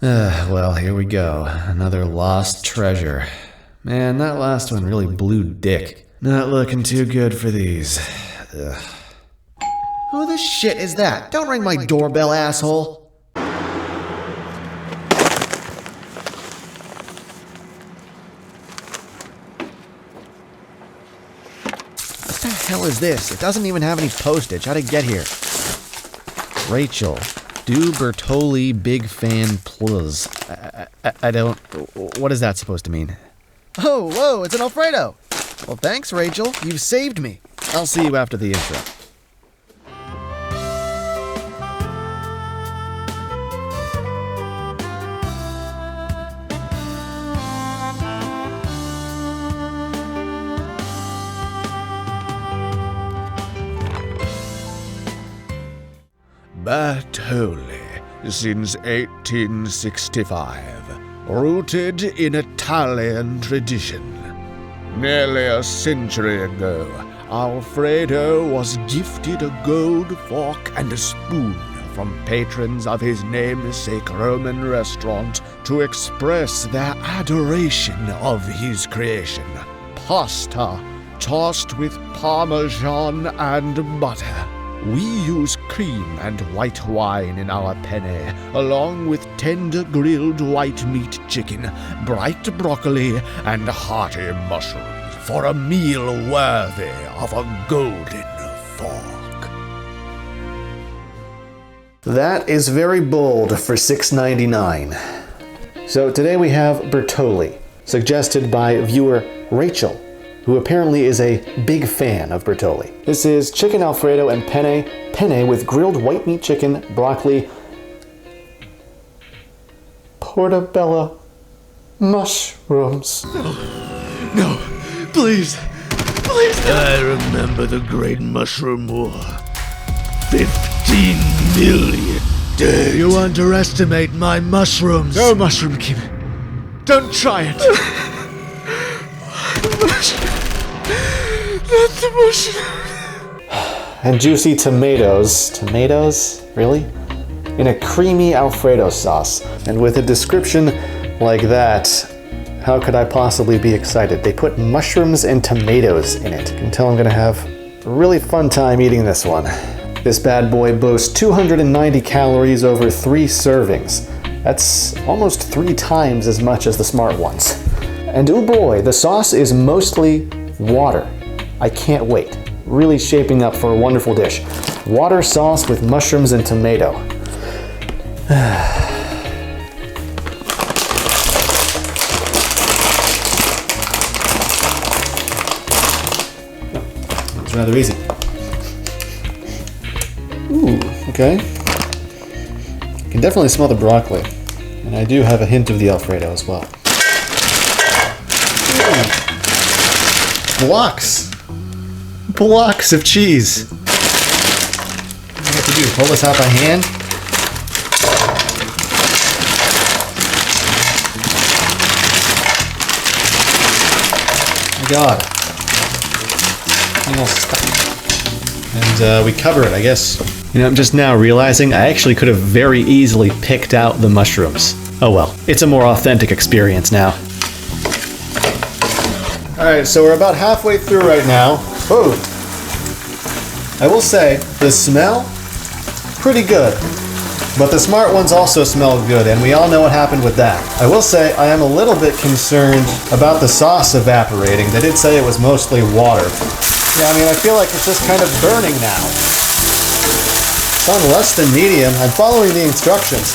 Well, here we go. Another lost treasure. Man, that last one really blew dick. Not looking too good for these. Ugh. Who the shit is that? Don't ring my doorbell, asshole! What the hell is this? It doesn't even have any postage. How'd it get here? Rachel. Do Bertolli big fan plus. I don't... What is that supposed to mean? Oh, whoa, it's an Alfredo! Well, thanks, Rachel. You've saved me. I'll see you after the intro. Bertolli, since 1865, rooted in Italian tradition. Nearly a century ago, Alfredo was gifted a gold fork and a spoon from patrons of his namesake Roman restaurant to express their adoration of his creation. Pasta tossed with Parmesan and butter. We use cream and white wine in our penne, along with tender grilled white meat chicken, bright broccoli, and hearty mushrooms, for a meal worthy of a golden fork. That is very bold for $6.99. So today we have Bertolli, suggested by viewer Rachel, who apparently is a big fan of Bertolli. This is chicken Alfredo and penne with grilled white meat chicken, broccoli, portobello, mushrooms. No, please. I remember the Great Mushroom War. 15 million dead. You underestimate my mushrooms. No, Mushroom King. Don't try it. Not the mushroom. And juicy tomatoes. Tomatoes? Really? In a creamy Alfredo sauce. And with a description like that, how could I possibly be excited? They put mushrooms and tomatoes in it. I can tell I'm gonna have a really fun time eating this one. This bad boy boasts 290 calories over 3 servings. That's almost 3 times as much as the smart ones. And oh boy, the sauce is mostly water. I can't wait. Really shaping up for a wonderful dish. Water sauce with mushrooms and tomato. It's rather easy. Ooh, okay. I can definitely smell the broccoli. And I do have a hint of the Alfredo as well. Blocks of cheese. What do I have to do? Pull this out by hand? My God. Almost stuck. And we cover it, I guess. You know, I'm just now realizing I actually could have very easily picked out the mushrooms. Oh well, it's a more authentic experience now. Alright, so we're about halfway through right now. Whoa! I will say, the smell, pretty good. But the smart ones also smell good, and we all know what happened with that. I will say, I am a little bit concerned about the sauce evaporating. They did say it was mostly water. Yeah, I mean, I feel like it's just kind of burning now. It's on less than medium. I'm following the instructions.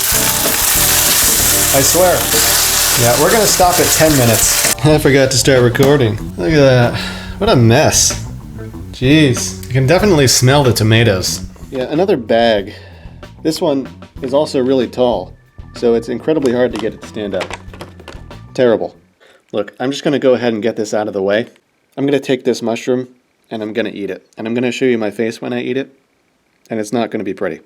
I swear. Yeah, we're gonna stop at 10 minutes. I forgot to start recording. Look at that. What a mess. Jeez. You can definitely smell the tomatoes. Yeah, another bag. This one is also really tall, so it's incredibly hard to get it to stand up. Terrible. Look, I'm just gonna go ahead and get this out of the way. I'm gonna take this mushroom and I'm gonna eat it. And I'm gonna show you my face when I eat it, and it's not gonna be pretty.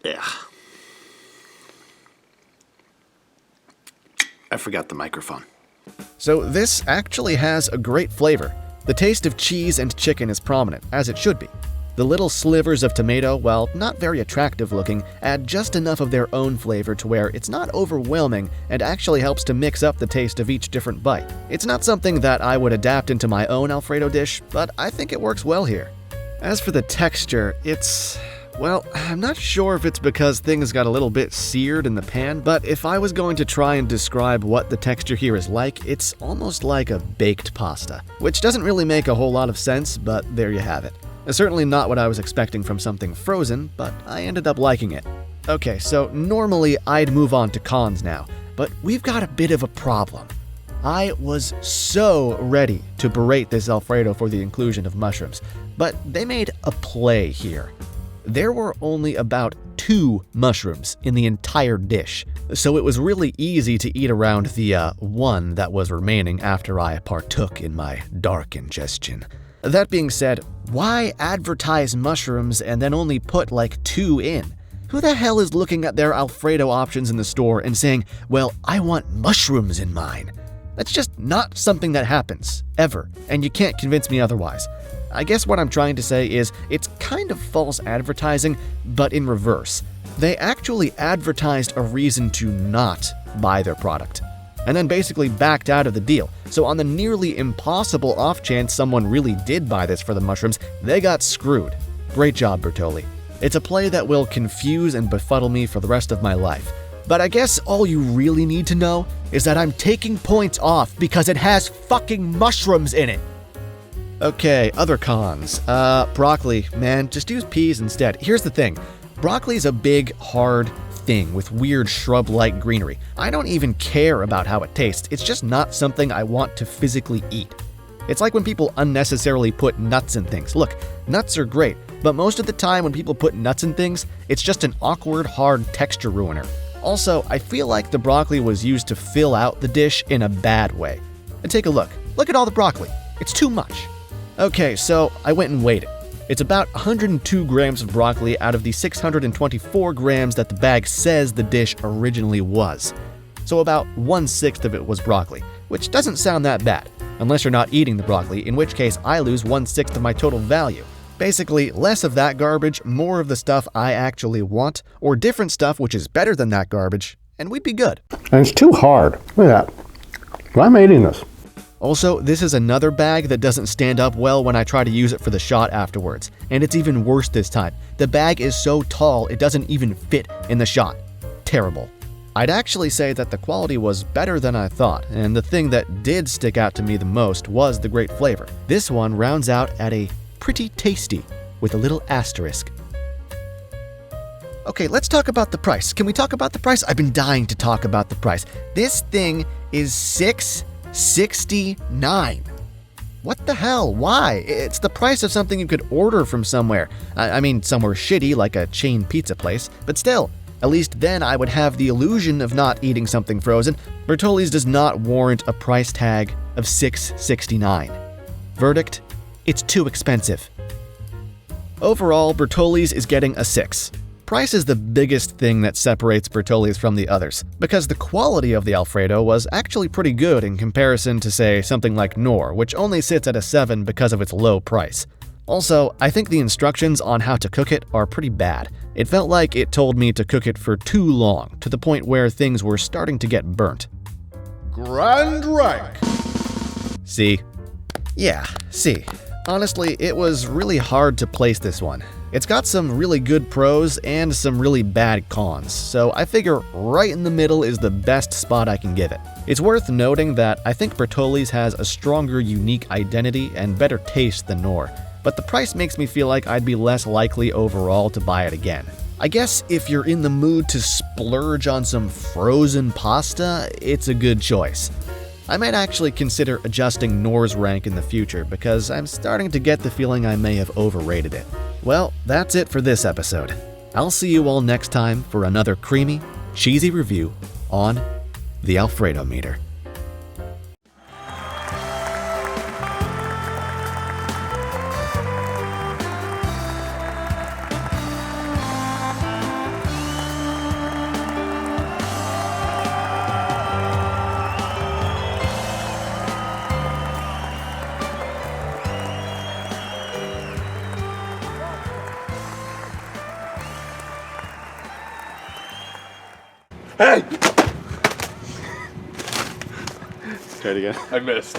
Yeah. I forgot the microphone. So this actually has a great flavor. The taste of cheese and chicken is prominent, as it should be. The little slivers of tomato, while not very attractive looking, add just enough of their own flavor to where it's not overwhelming and actually helps to mix up the taste of each different bite. It's not something that I would adapt into my own Alfredo dish, but I think it works well here. As for the texture, well, I'm not sure if it's because things got a little bit seared in the pan, but if I was going to try and describe what the texture here is like, it's almost like a baked pasta, which doesn't really make a whole lot of sense, but there you have it. Certainly not what I was expecting from something frozen, but I ended up liking it. Okay, so normally I'd move on to cons now, but we've got a bit of a problem. I was so ready to berate this Alfredo for the inclusion of mushrooms, but they made a play here. There were only about 2 mushrooms in the entire dish, so it was really easy to eat around the one that was remaining after I partook in my dark ingestion. That being said, why advertise mushrooms and then only put like 2 in? Who the hell is looking at their Alfredo options in the store and saying, well, I want mushrooms in mine? That's just not something that happens, ever, and you can't convince me otherwise. I guess what I'm trying to say is it's kind of false advertising, but in reverse. They actually advertised a reason to not buy their product, and then basically backed out of the deal. So on the nearly impossible off chance someone really did buy this for the mushrooms, they got screwed. Great job, Bertolli. It's a play that will confuse and befuddle me for the rest of my life. But I guess all you really need to know is that I'm taking points off because it has fucking mushrooms in it. Okay, other cons. Broccoli. Man, just use peas instead. Here's the thing. Broccoli's a big, hard thing with weird shrub-like greenery. I don't even care about how it tastes. It's just not something I want to physically eat. It's like when people unnecessarily put nuts in things. Look, nuts are great, but most of the time when people put nuts in things, it's just an awkward, hard texture ruiner. Also, I feel like the broccoli was used to fill out the dish in a bad way. And take a look. Look at all the broccoli. It's too much. Okay, so I went and weighed it. It's about 102 grams of broccoli out of the 624 grams that the bag says the dish originally was. So about 1/6 of it was broccoli, which doesn't sound that bad, unless you're not eating the broccoli, in which case I lose 1/6 of my total value. Basically, less of that garbage, more of the stuff I actually want, or different stuff which is better than that garbage, and we'd be good. And it's too hard. Look at that. Why am I eating this? Also, this is another bag that doesn't stand up well when I try to use it for the shot afterwards. And it's even worse this time. The bag is so tall it doesn't even fit in the shot. Terrible. I'd actually say that the quality was better than I thought, and the thing that did stick out to me the most was the great flavor. This one rounds out at a pretty tasty, with a little asterisk. Okay, let's talk about the price. Can we talk about the price? I've been dying to talk about the price. This thing is $6.69. What the hell? Why? It's the price of something you could order from somewhere. I mean, somewhere shitty like a chain pizza place, but still, at least then I would have the illusion of not eating something frozen. Bertolli's does not warrant a price tag of $6.69. Verdict? It's too expensive. Overall, Bertolli's is getting a 6. Price is the biggest thing that separates Bertolli's from the others, because the quality of the Alfredo was actually pretty good in comparison to, say, something like Knorr, which only sits at a 7 because of its low price. Also, I think the instructions on how to cook it are pretty bad. It felt like it told me to cook it for too long, to the point where things were starting to get burnt. Grand rank. See? Yeah, see. Honestly, it was really hard to place this one. It's got some really good pros and some really bad cons, so I figure right in the middle is the best spot I can give it. It's worth noting that I think Bertolli's has a stronger unique identity and better taste than Knorr, but the price makes me feel like I'd be less likely overall to buy it again. I guess if you're in the mood to splurge on some frozen pasta, it's a good choice. I might actually consider adjusting Knorr's rank in the future because I'm starting to get the feeling I may have overrated it. Well, that's it for this episode. I'll see you all next time for another creamy, cheesy review on the Alfredo-Meter. Hey! Try it again. I missed.